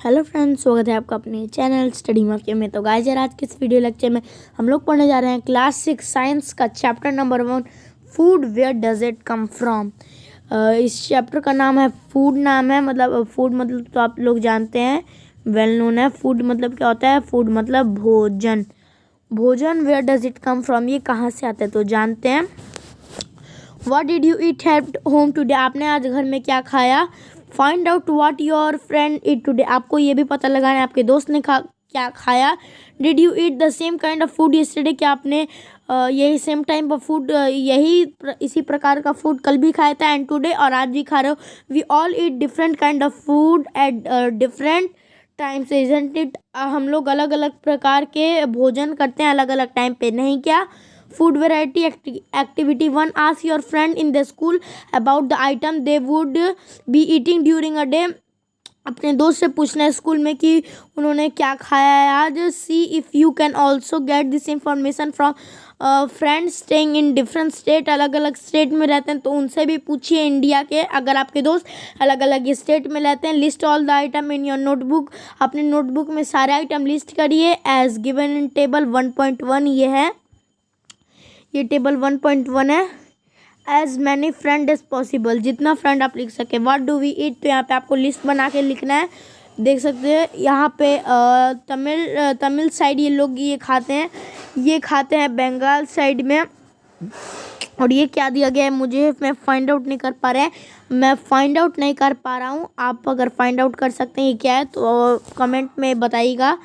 Hello friends, स्वागत है आपका अपने चैनल स्टडी माफिया में। तो गाइस यार, आज के इस वीडियो लेक्चर में हम लोग पढ़ने जा रहे हैं क्लास 6 साइंस का chapter number 1, food where does it come from. इस चैप्टर का नाम है फूड। नाम है मतलब फूड मतलब तो आप लोग जानते हैं, वेल नोन है। फूड मतलब क्या होता है? फूड मतलब भोजन। भोजन where does it come from, ये कहाँ से आता है तो जानते हैं। What did you eat at home today, आपने आज घर में क्या खाया। Find out what your friend eat today, आपको ये भी पता लगाना है आपके दोस्त ने क्या खाया। Did you eat the same kind of food yesterday, क्या आपने यही सेम टाइम पर फूड इसी प्रकार का फूड कल भी खाया था एंड टुडे और आज भी खा रहे हो। We all eat different kind of food at different times isn't it, हम लोग अलग अलग प्रकार के भोजन करते हैं अलग अलग टाइम पे, नहीं क्या। Food variety activity 1, ask your friend in the school about the item they would be eating during a day, अपने दोस्त से पूछना है स्कूल में कि उन्होंने क्या खाया है आज। सी if you can also get this information from friends staying in different state, अलग अलग स्टेट में रहते हैं तो उनसे भी पूछिए इंडिया के, अगर आपके दोस्त अलग अलग स्टेट में रहते हैं। List all the item in your notebook, अपने नोटबुक में सारे आइटम लिस्ट करिए एज गिवन इन टेबल 1.1, ये है, ये टेबल 1.1 है। As many friend as possible, जितना फ्रेंड आप लिख सके। व्हाट डू वी ईट, तो यहाँ पे आपको लिस्ट बना के लिखना है। देख सकते हैं यहाँ पे तमिल साइड ये लोग ये खाते हैं बंगाल साइड में। और ये क्या दिया गया है मुझे, मैं फाइंड आउट नहीं कर पा रहा हूँ। आप अगर फाइंड आउट कर सकते हैं ये क्या है तो कमेंट में बताइएगा।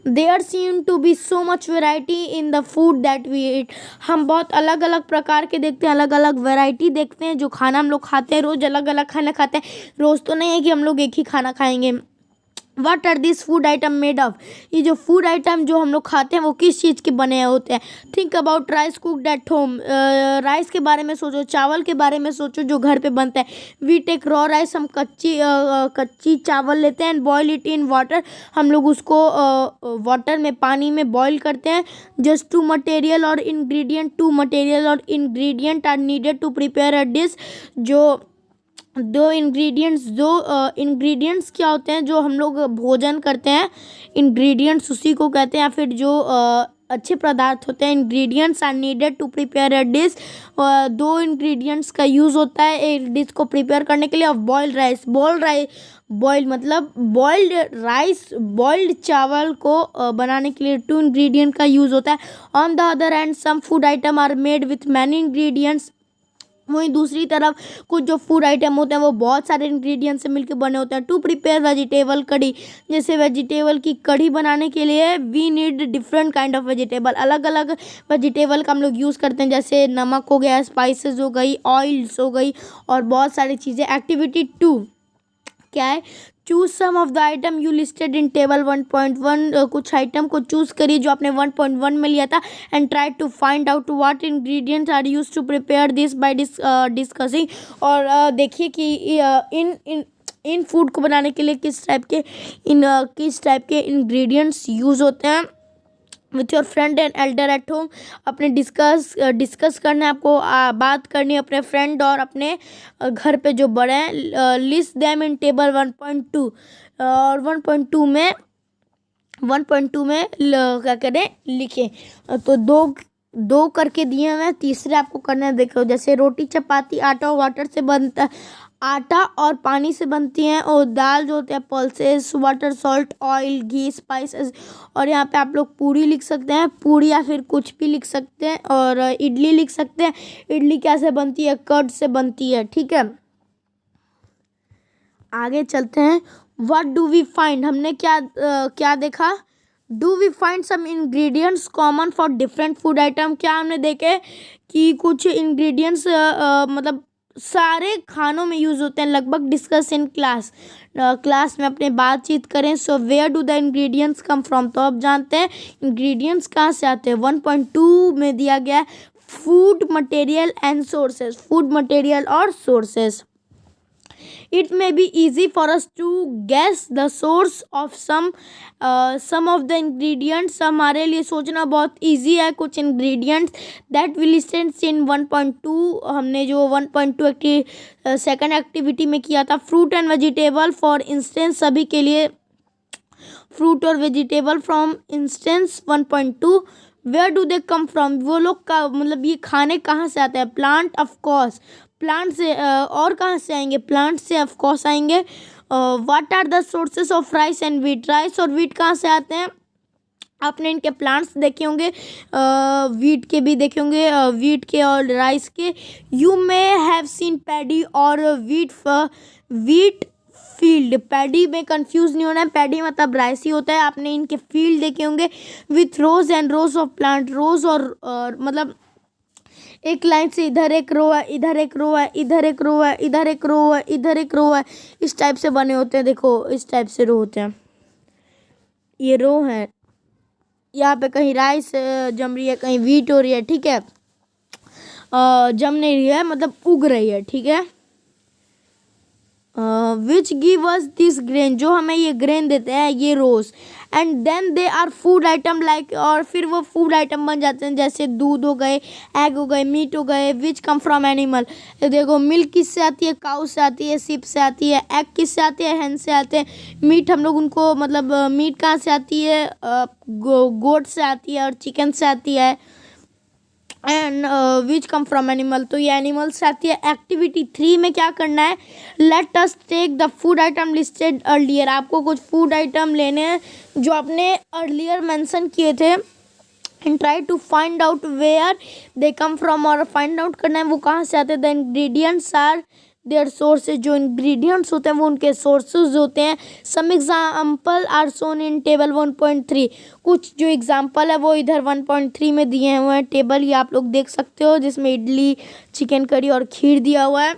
There seem to be so much variety in the food that we eat, हम बहुत अलग अलग प्रकार के देखते हैं, अलग अलग वेराइटी देखते हैं। जो खाना हम लोग खाते हैं रोज़ अलग अलग खाना खाते हैं, रोज़ तो नहीं है कि हम लोग एक ही खाना खाएंगे। What are these food item made of, ये जो फूड आइटम जो हम लोग खाते हैं वो किस चीज़ के बने होते हैं। Think about rice cooked at home, rice के बारे में सोचो, चावल के बारे में सोचो जो घर पे बनता है। वी टेक रॉ राइस, हम कच्ची चावल लेते हैं। बॉयल इट इन वाटर, हम लोग उसको वाटर में पानी में बॉयल करते हैं। जस्ट टू मटेरियल और ingredient are needed to prepare a dish, दो इंग्रेडिएंट्स क्या होते हैं जो हम लोग भोजन करते हैं, इंग्रेडिएंट्स उसी को कहते हैं, या फिर जो अच्छे पदार्थ होते हैं। Ingredients are needed to prepare a dish, दो इंग्रेडिएंट्स का यूज़ होता है एक डिश को प्रिपेयर करने के लिए। और बॉइल्ड राइस, बॉइल्ड मतलब बॉइल्ड चावल को बनाने के लिए 2 इंग्रेडिएंट का यूज़ होता है। On the other hand some food item are made with many ingredients, वहीं दूसरी तरफ कुछ जो फूड आइटम होते हैं वो बहुत सारे इंग्रेडिएंट्स से मिलकर बने होते हैं। टू प्रिपेयर वेजिटेबल कढ़ी, जैसे वेजिटेबल की कढ़ी बनाने के लिए we need different kind of vegetable, अलग अलग वेजिटेबल का हम लोग यूज़ करते हैं। जैसे नमक हो गया, स्पाइसेस हो गई, ऑयल्स हो गई और बहुत सारी चीज़ें। एक्टिविटी 2 क्या है, choose some of the item you listed in table 1.1, कुछ आइटम को चूज़ करिए जो आपने 1.1 में लिया था and try to find out what ingredients are use to prepare this by discussing, और देखिए कि इन फूड को बनाने के लिए किस टाइप के इंग्रेडिएंट्स यूज़ होते हैं। With your friend and Elder at home, अपने डिस्कस करना है आपको, बात करनी है अपने फ्रेंड और अपने घर पे जो बड़े हैं। लिस्ट देम इन टेबल 1.2, और 1.2 में क्या करें, लिखें। तो दो करके दिए हुए हैं, तीसरे आपको करना है। देखो जैसे रोटी चपाती आटा और वाटर से बनता है, आटा और पानी से बनती हैं। और दाल जो होते हैं पल्सेस, वाटर, सॉल्ट, ऑयल, घी, स्पाइसेस। और यहाँ पे आप लोग पूरी लिख सकते हैं, पूरी या फिर कुछ भी लिख सकते हैं। और इडली लिख सकते हैं, इडली कैसे बनती है, कर्ड से बनती है। ठीक है, आगे चलते हैं। व्हाट डू वी फाइंड, हमने क्या देखा। Do we find some ingredients common for different food item, क्या हमने देखे कि कुछ इंग्रेडिएंट्स मतलब सारे खानों में यूज़ होते हैं लगभग। डिस्कस इन क्लास में अपने बातचीत करें। So where do the ingredients come from, तो अब जानते हैं इंग्रेडिएंट्स कहाँ से आते हैं। 1.2 में दिया गया है food material and sources, food material और sources. It may be easy for us to guess the source of some of the ingredients, हमारे लिए सोचना बहुत easy है। कुछ ingredients that we listed in 1.2, हमने जो 1.2 सेकंड एक्टिविटी में किया था। Fruit and vegetable for instance, सभी के लिए फ्रूट और vegetable from instance 1.2 where do they come from, वो लोग का मतलब ये खाने कहाँ से आते हैं, प्लांट ऑफ कोर्स, प्लांट से, और कहाँ से आएंगे, प्लांट से ऑफ कोर्स आएंगे। What are the sources of rice and wheat, rice और व्हीट कहाँ से आते हैं, आपने इनके प्लांट्स देखे होंगे, वीट के भी देखे होंगे, वीट के और राइस के। You may have seen paddy और वीट फील्ड, पैडी में कंफ्यूज नहीं होना है, पैडी मतलब राइस ही होता है। आपने इनके फील्ड देखे होंगे with rose and rose of plant, rose और मतलब एक लाइन से इधर एक रो है, इधर एक रो है, इधर एक रो है, इधर एक रो है, इधर एक रो है, इस टाइप से बने होते हैं। देखो इस टाइप से रो होते हैं, ये रो है। यहाँ पे कहीं राइस जम रही है, कहीं वीट हो रही है, ठीक है, जम नहीं रही है मतलब उग रही है, ठीक है। Which give us this grain, जो हमें ये ग्रेन देते हैं, ये rose, and then they are food item like, और फिर वो फूड आइटम बन जाते हैं, जैसे दूध हो गए, एग हो गए, मीट हो गए। विच कम फ्रॉम एनिमल, देखो मिल्क किससे आती है, काउ से आती है, सिप से आती है, एग किससे आती है, हैन से आते हैं। मीट हम लोग उनको मतलब मीट कहाँ से आती है, गोट से आती है और चिकन से आती है। And which come from animal, तो ये एनिमल से आती है। एक्टिविटी 3 में क्या करना है, let us take the food item listed earlier, आपको कुछ फूड आइटम लेने हैं जो आपने अर्लियर मेंशन किए थे, and try to find out where they come from, और फाइंड आउट करना है वो कहाँ से आते हैं। The ingredients are their sources, जो इंग्रेडिएंट्स होते हैं वो उनके सोर्सेज होते हैं। Some example are shown in table 1.3, कुछ जो एग्जाम्पल है वो इधर 1.3 में दिए हुए हैं टेबल, ये आप लोग देख सकते हो, जिसमें इडली, चिकन करी और खीर दिया हुआ है।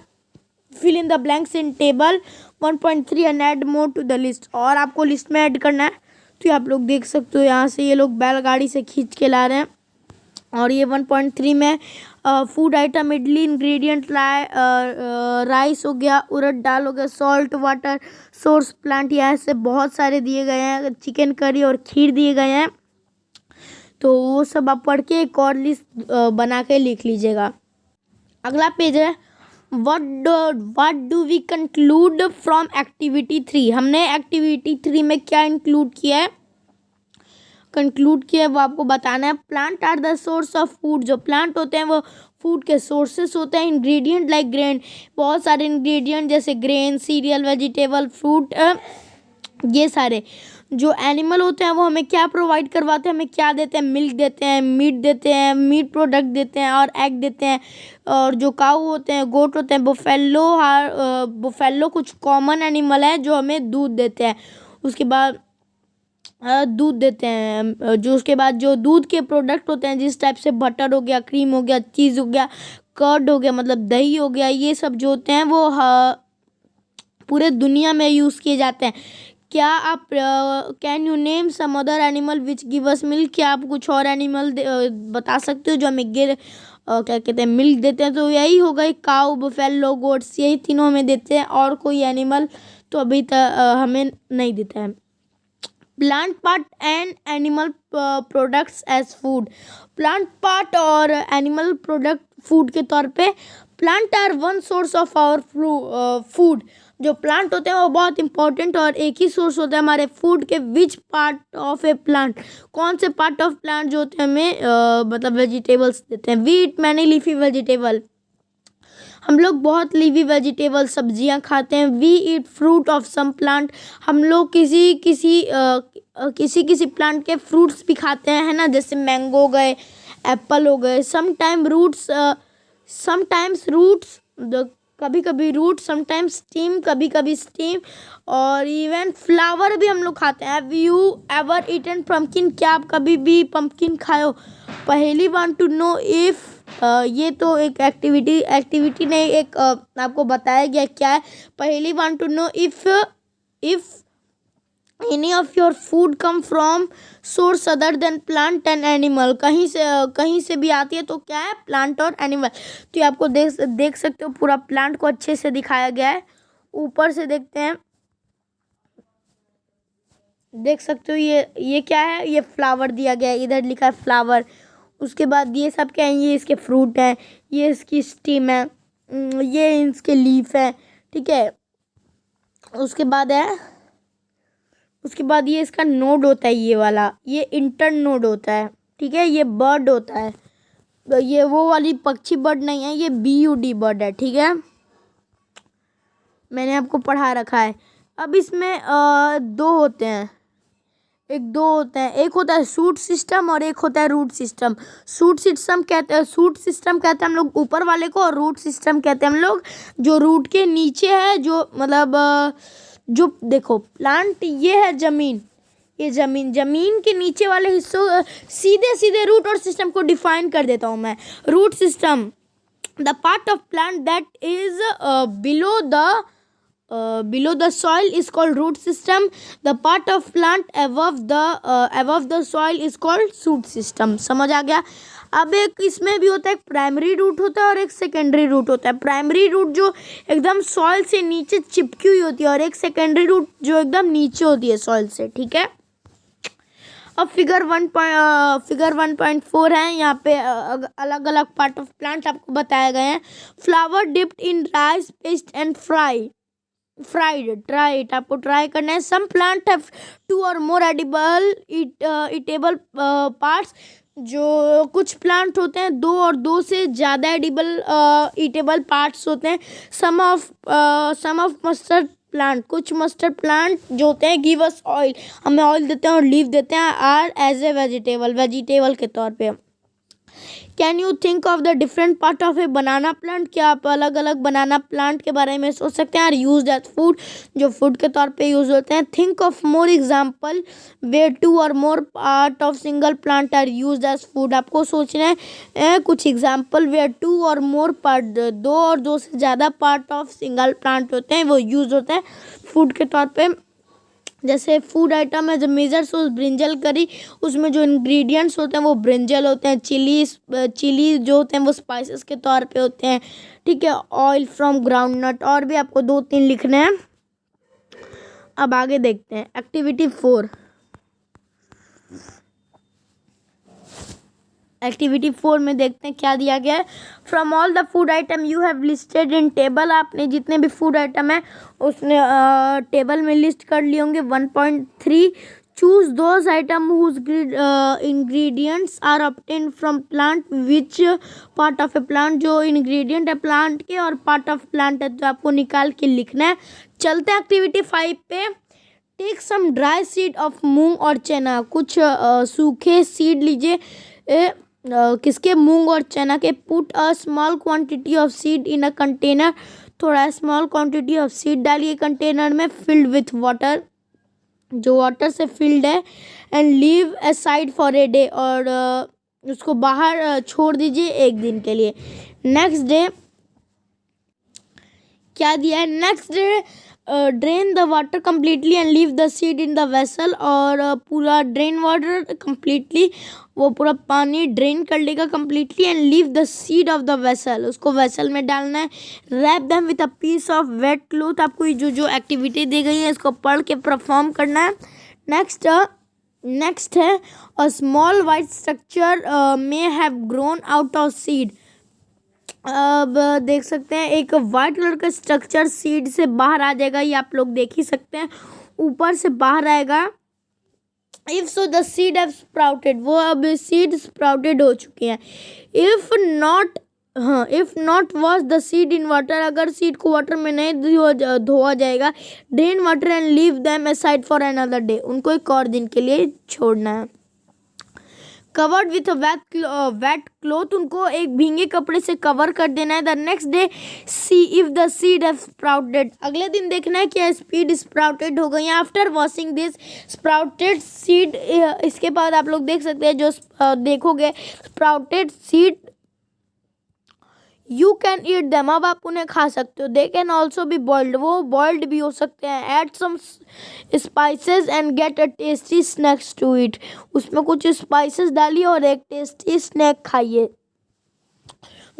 Fill in the blanks in table 1.3 and add more to the list, और आपको लिस्ट में ऐड करना है। तो ये आप लोग देख सकते हो, यहाँ से ये लोग बैलगाड़ी से खींच के ला रहे हैं। और ये 1.3 में food item idli, ingredient rice हो गया, उड़द दाल हो गया, सॉल्ट वाटर, सोर्स प्लांट, यहाँ से बहुत सारे दिए गए हैं, चिकन करी और खीर दिए गए हैं। तो वो सब आप पढ़ के एक और लिस्ट बना के लिख लीजिएगा। अगला पेज है, what do we conclude from activity 3, हमने एक्टिविटी 3 में क्या इंक्लूड किया है, कंक्लूड किया है वो आपको बताना है। Plant are the source of food, जो प्लांट होते हैं वो फूड के सोर्सेस होते हैं। इंग्रेडिएंट लाइक ग्रेन, बहुत सारे इंग्रेडिएंट जैसे ग्रेन, सीरियल, वेजिटेबल, फ्रूट, ये सारे। जो एनिमल होते हैं वो हमें क्या प्रोवाइड करवाते हैं, हमें क्या देते हैं, मिल्क देते हैं, मीट देते हैं, मीट प्रोडक्ट देते हैं और एग देते हैं। और जो काऊ होते हैं, गोट होते हैं, बुफेलो कुछ कॉमन एनिमल है जो हमें दूध देते हैं। उसके बाद दूध देते हैं, जो उसके बाद जो दूध के प्रोडक्ट होते हैं, जिस टाइप से बटर हो गया, क्रीम हो गया, चीज़ हो गया, कर्ड हो गया मतलब दही हो गया, ये सब जो होते हैं वो पूरे दुनिया में यूज़ किए जाते हैं। क्या आप can you name some other animal which give us milk, क्या आप कुछ और एनिमल बता सकते हो जो हमें क्या कहते हैं मिल्क देते हैं। तो यही हो गई काऊ, बुफेलो, गोट्स, यही तीनों हमें देते हैं, और कोई एनिमल तो अभी तक हमें नहीं देता है। Plant part and animal products as food, plant part और एनिमल प्रोडक्ट फूड के तौर पे। Plant are one source of our food, जो प्लांट होते हैं वो बहुत इंपॉर्टेंट और एक ही सोर्स होता है हमारे फूड के। विच पार्ट ऑफ ए प्लांट, कौन से पार्ट ऑफ प्लांट जो होते हैं हमें मतलब वेजिटेबल्स देते हैं। We eat many leafy vegetable, हम लोग बहुत लीवी वेजिटेबल सब्जियां खाते हैं। We eat fruit of some plant, हम लोग किसी प्लांट के फ्रूट्स भी खाते हैं, है ना, जैसे मैंगो हो गए, एप्पल हो गए। समटाइम्स रूट्स, कभी कभी रूट, समटाइम्स स्टीम, कभी कभी स्टीम, और इवन फ्लावर भी हम लोग खाते हैं। Have you ever eaten pumpkin, क्या आप कभी भी पम्पकिन खाए हो। पहली वांट टू नो इफ, ये तो एक एक्टिविटी ने एक आपको बताया गया क्या है। पहली want to know if any of your food come from source other than plant and animal, कहीं से भी आती है तो क्या है, प्लांट और एनिमल। तो ये आपको देख सकते हो पूरा प्लांट को अच्छे से दिखाया गया है। ऊपर से देखते हैं, देख सकते हो ये क्या है, ये फ्लावर दिया गया है, इधर लिखा है फ्लावर। उसके बाद ये सब क्या है, ये इसके फ्रूट हैं, ये इसकी स्टीम है, ये इसके लीफ है, ठीक है। उसके बाद है उसके बाद ये इसका नोड होता है, ये वाला, ये इंटर नोड होता है, ठीक है। ये बर्ड होता है, ये वो वाली पक्षी बर्ड नहीं है, ये BUD बर्ड है, ठीक है। मैंने आपको पढ़ा रखा है। अब इसमें दो होते हैं, एक होता है शूट सिस्टम और एक होता है रूट सिस्टम। शूट सिस्टम कहते हैं हम लोग ऊपर वाले को, और रूट सिस्टम कहते हैं हम लोग जो रूट के नीचे है, जो मतलब जो देखो प्लांट ये है जमीन, ये जमीन के नीचे वाले हिस्सों, सीधे रूट और सिस्टम को डिफाइन कर देता हूँ मैं। Root system, the part of plant that is below the soil is called root system. The part of plant above the soil is called shoot system. समझ आ गया। अब एक इसमें भी होता है, एक प्राइमरी रूट होता है और एक सेकेंडरी रूट होता है। प्राइमरी रूट जो एकदम सॉइल से नीचे चिपकी हुई होती है, और एक सेकेंडरी रूट जो एकदम नीचे होती है सॉइल से, ठीक है। अब फिगर 1.4 है, यहाँ पे अलग अलग पार्ट ऑफ प्लांट आपको बताए गए हैं। Flower dipped in rice paste and try it, आपको ट्राई करना है। सम प्लांट हैव 2 और मोर ईटेबल पार्ट्स, जो कुछ प्लांट होते हैं 2 और 2 से ज़्यादा एडिबल ईटेबल पार्ट्स होते हैं। सम ऑफ मस्टर्ड प्लांट, कुछ मस्टर्ड प्लांट जो होते हैं गिव अस ऑयल, हमें ऑयल देते हैं और लीव देते हैं, आर एज ए वेजिटेबल के तौर पे। Can you think of the different part of A banana plant, क्या आप अलग अलग बनाना प्लांट के बारे में सोच सकते हैं। आर यूज एज फूड, जो फूड के तौर पे यूज होते हैं। Think of more example where 2 और more part of single plant are use as food, आपको सोचना है कुछ एग्जाम्पल वेयर 2 और मोर पार्ट, 2 और 2 से ज़्यादा पार्ट ऑफ सिंगल प्लांट होते हैं, वो यूज होते हैं फूड के तौर पे। जैसे फूड आइटम है, जब मेजर सोर्स ब्रिंजल करी, उसमें जो इंग्रेडिएंट्स होते हैं वो ब्रिंजल होते हैं। चिली जो होते हैं वो स्पाइसेस के तौर पे होते हैं, ठीक है। ऑयल फ्रॉम ग्राउंडनट, और भी आपको 2-3 लिखने हैं। अब आगे देखते हैं एक्टिविटी 4। एक्टिविटी 4 में देखते हैं क्या दिया गया है। From all the food item you have listed in table, आपने जितने भी फूड आइटम है उसने टेबल में लिस्ट कर लिए होंगे। 1.3 choose those item whose ingredients are obtained from plant which part of a plant, जो इंग्रेडिएंट है प्लांट के और पार्ट ऑफ प्लांट है, तो आपको निकाल के लिखना है। चलते हैं एक्टिविटी 5 पे। Take some dry seed of moong और चना, कुछ सूखे सीड लीजिए, किसके, मूंग और चना के। Put a small quantity of seed in a container, थोड़ा स्मॉल क्वांटिटी ऑफ सीड डालिए कंटेनर में, फिल्ड विथ वाटर, जो वाटर से फिल्ड है। And leave aside for a day, और उसको बाहर छोड़ दीजिए 1 दिन के लिए। नेक्स्ट डे क्या दिया है, next day drain the water completely and leave the seed in the vessel, और पूरा ड्रेन वाटर कम्प्लीटली, वो पूरा पानी ड्रेन कर लेगा completely, and leave the seed of the vessel, उसको वेसल में डालना है। Wrap them with a piece of wet cloth, आपको ये जो एक्टिविटी दी गई है इसको पढ़ के परफॉर्म करना है। नेक्स्ट है a small white structure may have grown out of seed, अब देख सकते हैं एक वाइट कलर का स्ट्रक्चर सीड से बाहर आ जाएगा, ये आप लोग देख ही सकते हैं, ऊपर से बाहर आएगा। If so the seed have sprouted, वो अब सीड स्प्राउटेड हो चुके हैं। If not wash the seed in water, अगर सीड को वाटर में नहीं धोआ जाएगा, drain water and leave them aside for another day, उनको एक और दिन के लिए छोड़ना है। कवर्ड विथ वेट क्लोथ, उनको एक भींगे कपड़े से कवर कर देना है। The next day see if the seed have sprouted, अगले दिन देखना है क्या सीड स्प्राउटेड हो गई। After washing this sprouted seed, इसके बाद आप लोग देख सकते हैं जो देखोगे sprouted seed, you can eat them, अब आप उन्हें खा सकते हो। They can also be boiled, वो बॉइल्ड भी हो सकते हैं। Add some spices and get a tasty snacks to it, उसमें कुछ स्पाइसेस डालिए और एक टेस्टी स्नैक खाइए।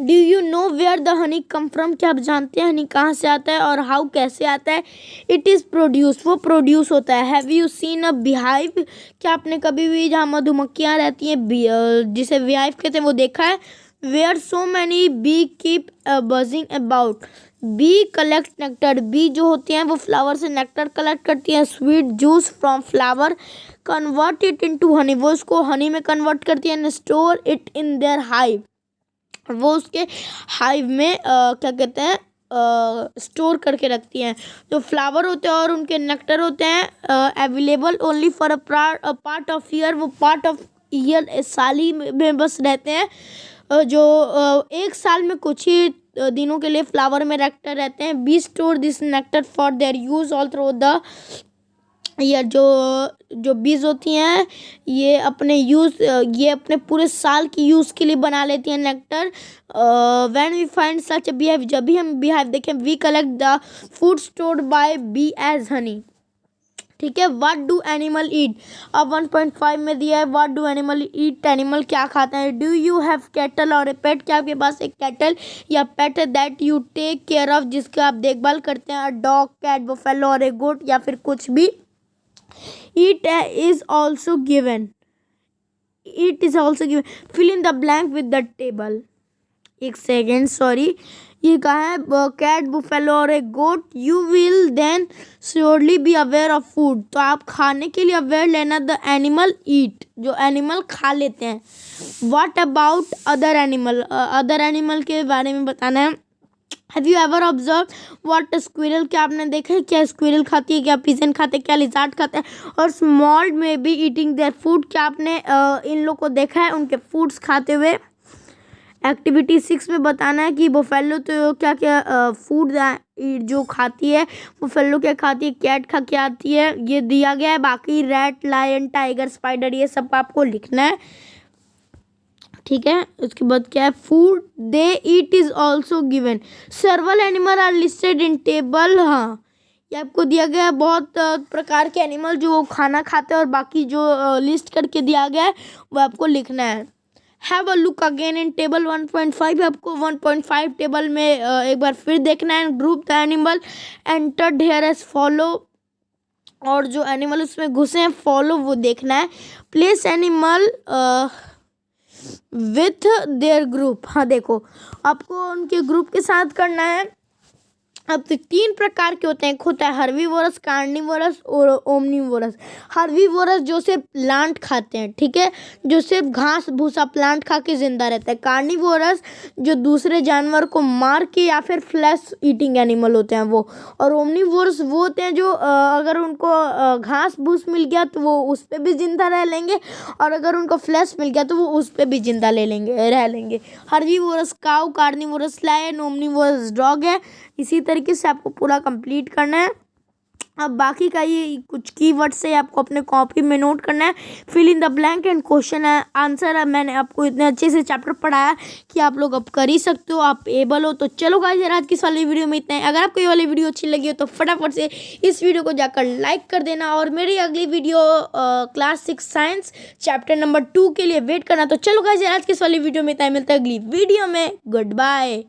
Do you know where the honey come from, क्या आप जानते हैं हनी कहाँ से आता है और हाउ कैसे आता है। इट इज़ प्रोड्यूस, वो प्रोड्यूस होता है। Have you seen a beehive, क्या आपने कभी भी जहाँ मधुमक्खियाँ रहती हैं जिसे बीहाइव कहते हैं वो देखा है। Where so many bee keep buzzing about, bee collect nectar, bee जो होती हैं वो फ्लावर से नेक्टर कलेक्ट करती हैं, sweet juice from flower, convert it into Honey, वो उसको हनी में कन्वर्ट करती है, store it in their hive, वो उसके हाइव में क्या कहते हैं स्टोर करके रखती हैं। जो फ्लावर होते हैं और उनके नेक्टर होते हैं available only for a part of year, वो पार्ट ऑफ ईयर साल ही में बस रहते हैं, जो एक साल में कुछ ही दिनों के लिए फ्लावर में नेक्टर रहते हैं। B store this nectar for their use all through the year, जो बीज होती हैं ये ये अपने पूरे साल की यूज़ के लिए बना लेती हैं nectar. When we find such beehive, जब भी हम बिहेव देखें, we collect the food stored by bee as honey. ठीक है, व्हाट डू एनिमल ईट, अब 1.5 में दिया है what do animal eat, animal क्या खाता है। डू यू हैव कैटल और ए पेट, क्या आपके पास एक कैटल या पेट है that you take care of, जिसका आप देखभाल करते हैं, डॉग, कैट, बफेलो और ए गोट, या फिर कुछ भी। It is also given. Fill in the blank with the table. एक सेकेंड, सॉरी, ये कहा है कैट, बुफेलो और एक goat, you will then surely be aware of food, तो आप खाने के लिए अवेयर लेना, द एनिमल ईट, जो एनिमल खा लेते हैं। What about other animal, other animal के बारे में बताना है। Have you ever observe what squirrel, क्या आपने देखा है क्या स्क्विरल खाती है, क्या पिजन खाते हैं, क्या लिजार्ड खाते हैं, और स्मॉल में बी ईटिंग देयर फूड, क्या आपने इन लोग को देखा है उनके फूड्स खाते हुए। एक्टिविटी 6 में बताना है कि बुफेलो तो क्या क्या फूड जो खाती है, बुफेलो क्या खाती है, कैट खा के आती है, ये दिया गया है। बाकी रैट, लायन, टाइगर, स्पाइडर, ये सब आपको लिखना है। ठीक है, उसके बाद क्या है, food they eat is also given, several animal are listed in table. हाँ, ये आपको दिया गया है बहुत प्रकार के एनिमल जो खाना खाते हैं, और बाकी जो लिस्ट करके दिया गया है वो आपको लिखना है। Have a look again in table 1.5, आपको 1.5 टेबल में एक बार फिर देखना है। Group the animal entered here as follow, और जो एनिमल उसमें घुसे हैं फॉलो वो देखना है। Place animal with their group, हाँ देखो आपको उनके ग्रुप के साथ करना है। अब तो 3 प्रकार के होते हैं, एक होता है हर्बीवोरस, कार्निवोरस और ओमनीवोरस। हर्बीवोरस जो सिर्फ प्लांट खाते हैं, ठीक है, जो सिर्फ घास भूसा प्लांट खा के जिंदा रहता है। कार्निवोरस जो दूसरे जानवर को मार के या फिर फ्लैश ईटिंग एनिमल होते हैं वो। और ओमनीवोरस वो होते हैं जो अगर उनको घास भूस मिल गया तो वो उस पर भी जिंदा रह लेंगे, और अगर उनको फ्लैश मिल गया तो वो उस पर भी जिंदा रह लेंगे। हर्बीवोरस काऊ, कार्निवोरस लायन, ओमनीवोरस डॉग है। इसी तरीके से आपको पूरा कंप्लीट करना है। अब बाकी का ये कुछ कीवर्ड से आपको अपने कॉपी में नोट करना है। Fill in the blank and question answer है। मैंने आपको इतने अच्छे से चैप्टर पढ़ाया कि आप लोग अब कर ही सकते हो, आप एबल हो। तो चलो गाइस, आज की इस वाली वीडियो में इतना है। अगर आपको ये वाली वीडियो अच्छी लगी हो तो फटाफट से इस वीडियो को जाकर लाइक कर देना, और मेरी अगली video class 6 science chapter number 2 के लिए वेट करना। तो चलो गाइस, आज की इस वाली वीडियो में इतना, मिलता है अगली वीडियो में। Good bye.